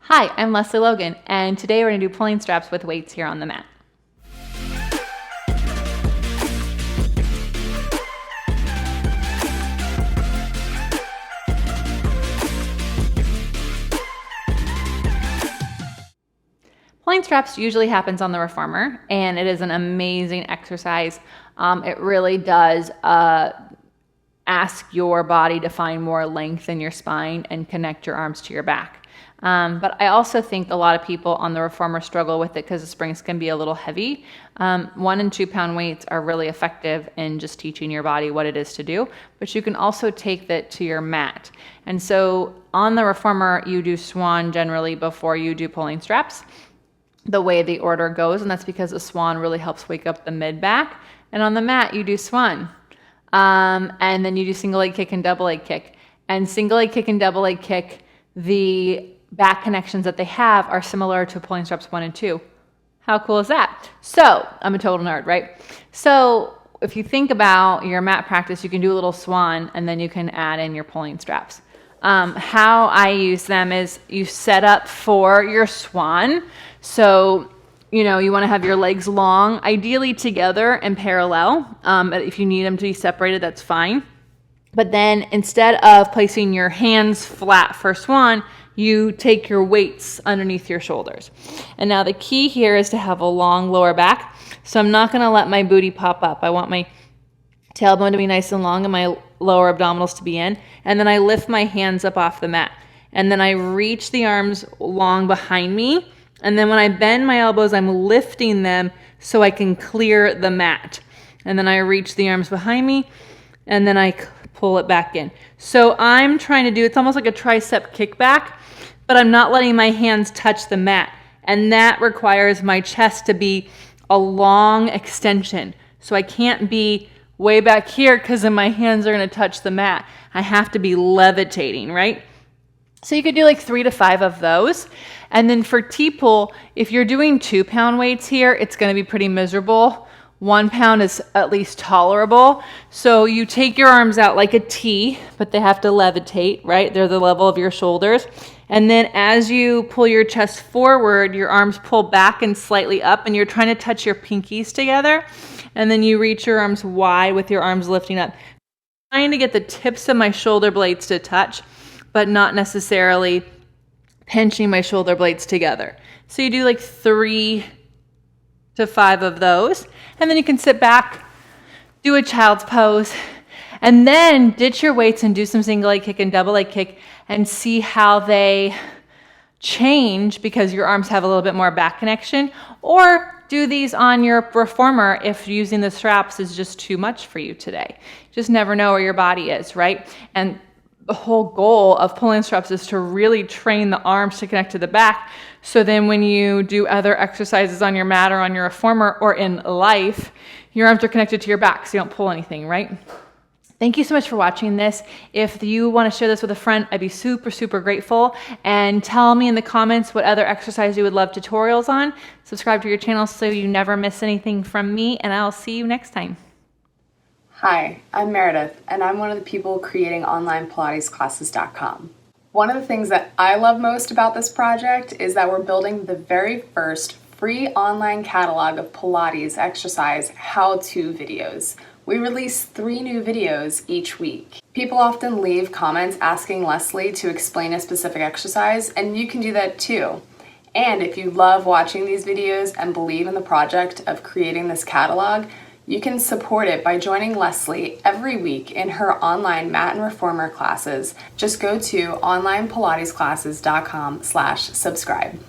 Hi, I'm Lesley Logan, and today we're going to do pulling straps with weights here on the mat. Pulling straps usually happens on the reformer, and it is an amazing exercise. It really does ask your body to find more length in your spine and connect your arms to your back. But I also think a lot of people on the reformer struggle with it because the springs can be a little heavy. 1 and 2 pound weights are really effective in just teaching your body what it is to do, but you can also take that to your mat. And so on the reformer, you do Swan generally before you do pulling straps, the way the order goes, and that's because the Swan really helps wake up the mid back. And on the mat, you do Swan. And then you do single leg kick and double leg kick. And single leg kick and double leg kick, the back connections that they have are similar to pulling straps 1 and 2. How cool is that? So I'm a total nerd, right? So if you think about your mat practice, you can do a little Swan and then you can add in your pulling straps. How I use them is you set up for your Swan. So, you want to have your legs long, ideally together and parallel. If you need them to be separated, that's fine. But then instead of placing your hands flat for Swan, you take your weights underneath your shoulders. And now the key here is to have a long lower back. So I'm not going to let my booty pop up. I want my tailbone to be nice and long and my lower abdominals to be in. And then I lift my hands up off the mat. And then I reach the arms long behind me. And then when I bend my elbows, I'm lifting them so I can clear the mat. And then I reach the arms behind me, and then I pull it back in. So I'm trying to do, it's almost like a tricep kickback, but I'm not letting my hands touch the mat. And that requires my chest to be a long extension. So I can't be way back here because then my hands are going to touch the mat. I have to be levitating, right? So you could do like 3 to 5 of those. And then for T-pull, if you're doing 2 pound weights here, it's going to be pretty miserable. 1 pound is at least tolerable. So you take your arms out like a T, but they have to levitate, right? They're the level of your shoulders. And then as you pull your chest forward, your arms pull back and slightly up, and you're trying to touch your pinkies together. And then you reach your arms wide with your arms lifting up. I'm trying to get the tips of my shoulder blades to touch, but not necessarily pinching my shoulder blades together. So you do like 3 to 5 of those, and then you can sit back, do a child's pose, and then ditch your weights and do some single leg kick and double leg kick and see how they change because your arms have a little bit more back connection, or do these on your reformer if using the straps is just too much for you today. You just never know where your body is, right? And the whole goal of pulling straps is to really train the arms to connect to the back. So then when you do other exercises on your mat or on your reformer or in life, your arms are connected to your back so you don't pull anything, right? Thank you so much for watching this. If you want to share this with a friend, I'd be super, super grateful. And tell me in the comments what other exercise you would love tutorials on. Subscribe to your channel so you never miss anything from me, and I'll see you next time. Hi, I'm Meredith, and I'm one of the people creating onlinepilatesclasses.com. One of the things that I love most about this project is that we're building the very first free online catalog of Pilates exercise how-to videos. We release 3 new videos each week. People often leave comments asking Lesley to explain a specific exercise, and you can do that too. And if you love watching these videos and believe in the project of creating this catalog, you can support it by joining Lesley every week in her online mat and reformer classes. Just go to onlinepilatesclasses.com/subscribe.